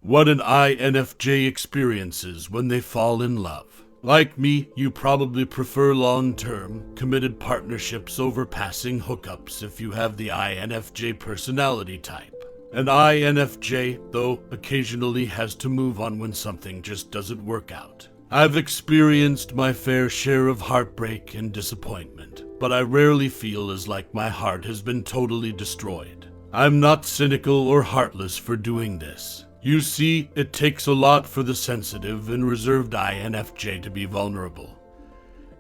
What an INFJ experiences when they fall in love. Like me, you probably prefer long-term, committed partnerships over passing hookups if you have the INFJ personality type. An INFJ, though, occasionally has to move on when something just doesn't work out. I've experienced my fair share of heartbreak and disappointment, but I rarely feel as like my heart has been totally destroyed. I'm not cynical or heartless for doing this. You see, it takes a lot for the sensitive and reserved INFJ to be vulnerable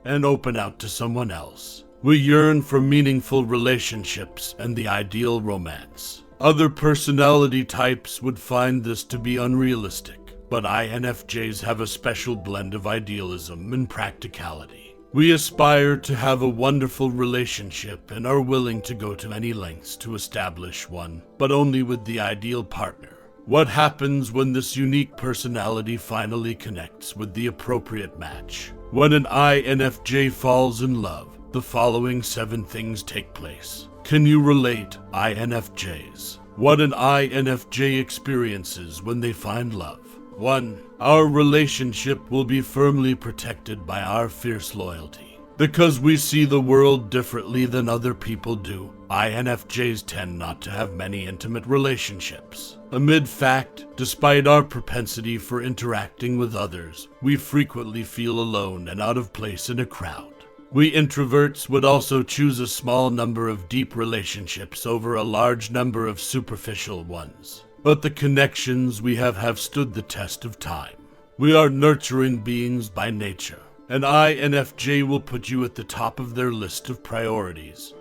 and open out to someone else. We yearn for meaningful relationships and the ideal romance. Other personality types would find this to be unrealistic, but INFJs have a special blend of idealism and practicality. We aspire to have a wonderful relationship and are willing to go to any lengths to establish one, but only with the ideal partner. What happens when this unique personality finally connects with the appropriate match? When an INFJ falls in love, the following 7 things take place. Can you relate, INFJs? What an INFJ experiences when they find love. 1. Our relationship will be firmly protected by our fierce loyalty. Because we see the world differently than other people do, INFJs tend not to have many intimate relationships. Amid fact, despite our propensity for interacting with others, we frequently feel alone and out of place in a crowd. We introverts would also choose a small number of deep relationships over a large number of superficial ones. But the connections we have stood the test of time. We are nurturing beings by nature. An INFJ will put you at the top of their list of priorities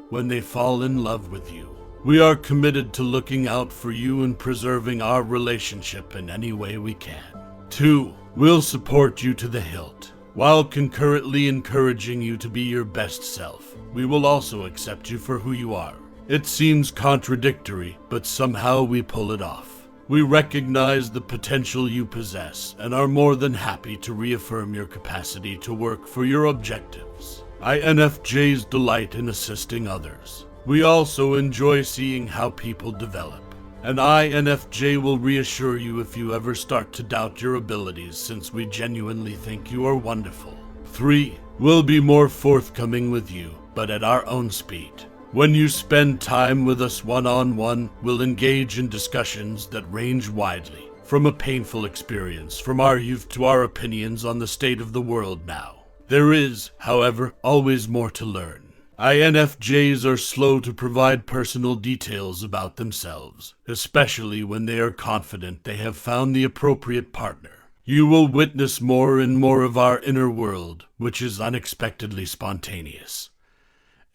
when they fall in love with you. We are committed to looking out for you and preserving our relationship in any way we can. 2. We'll support you to the hilt. While concurrently encouraging you to be your best self, we will also accept you for who you are. It seems contradictory, but somehow we pull it off. We recognize the potential you possess and are more than happy to reaffirm your capacity to work for your objectives. INFJs delight in assisting others. We also enjoy seeing how people develop. An INFJ will reassure you if you ever start to doubt your abilities, since we genuinely think you are wonderful. 3. We'll be more forthcoming with you, but at our own speed. When you spend time with us one-on-one, we'll engage in discussions that range widely, from a painful experience from our youth to our opinions on the state of the world now. There is, however, always more to learn. INFJs are slow to provide personal details about themselves, especially when they are confident they have found the appropriate partner. You will witness more and more of our inner world, which is unexpectedly spontaneous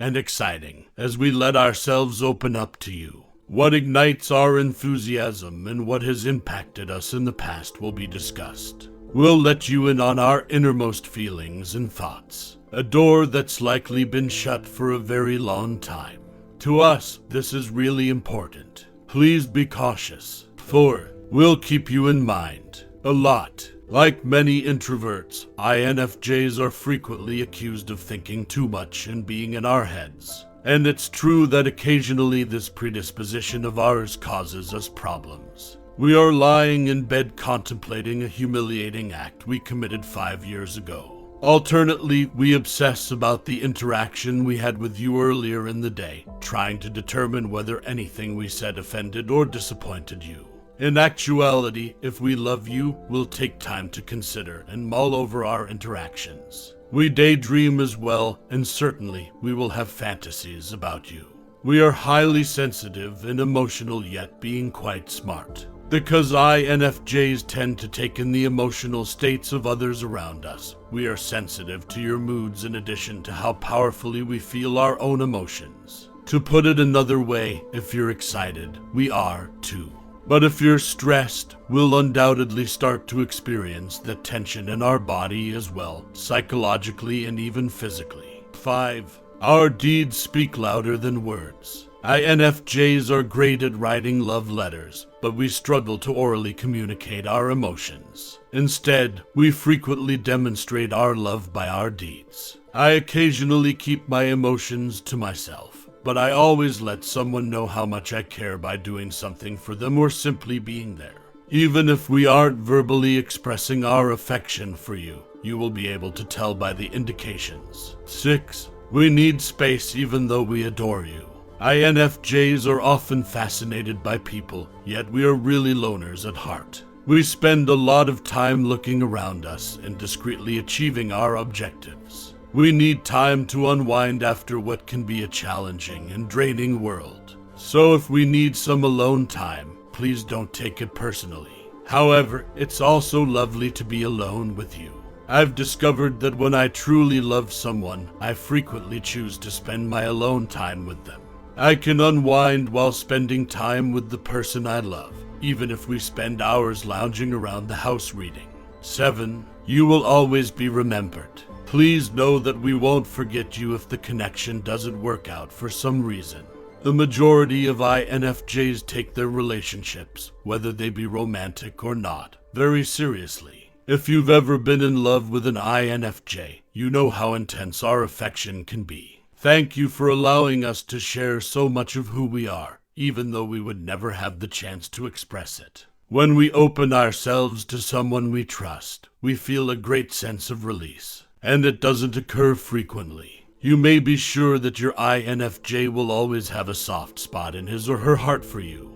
and exciting as we let ourselves open up to you. What ignites our enthusiasm and what has impacted us in the past will be discussed. We'll let you in on our innermost feelings and thoughts, a door that's likely been shut for a very long time. To us, this is really important. Please be cautious, for we'll keep you in mind a lot. Like many introverts, INFJs are frequently accused of thinking too much and being in our heads. And it's true that occasionally this predisposition of ours causes us problems. We are lying in bed contemplating a humiliating act we committed 5 years ago. Alternately, we obsess about the interaction we had with you earlier in the day, trying to determine whether anything we said offended or disappointed you. In actuality, if we love you, we'll take time to consider and mull over our interactions. We daydream as well, and certainly we will have fantasies about you. We are highly sensitive and emotional, yet being quite smart. Because INFJs tend to take in the emotional states of others around us, we are sensitive to your moods in addition to how powerfully we feel our own emotions. To put it another way, if you're excited, we are too. But if you're stressed, we'll undoubtedly start to experience the tension in our body as well, psychologically and even physically. 5. Our deeds speak louder than words. INFJs are great at writing love letters, but we struggle to orally communicate our emotions. Instead, we frequently demonstrate our love by our deeds. I occasionally keep my emotions to myself, but I always let someone know how much I care by doing something for them or simply being there. Even if we aren't verbally expressing our affection for you, you will be able to tell by the indications. 6. We need space even though we adore you. INFJs are often fascinated by people, yet we are really loners at heart. We spend a lot of time looking around us and discreetly achieving our objectives. We need time to unwind after what can be a challenging and draining world. So if we need some alone time, please don't take it personally. However, it's also lovely to be alone with you. I've discovered that when I truly love someone, I frequently choose to spend my alone time with them. I can unwind while spending time with the person I love, even if we spend hours lounging around the house reading. 7. You will always be remembered. Please know that we won't forget you if the connection doesn't work out for some reason. The majority of INFJs take their relationships, whether they be romantic or not, very seriously. If you've ever been in love with an INFJ, you know how intense our affection can be. Thank you for allowing us to share so much of who we are, even though we would never have the chance to express it. When we open ourselves to someone we trust, we feel a great sense of release, and it doesn't occur frequently. You may be sure that your INFJ will always have a soft spot in his or her heart for you.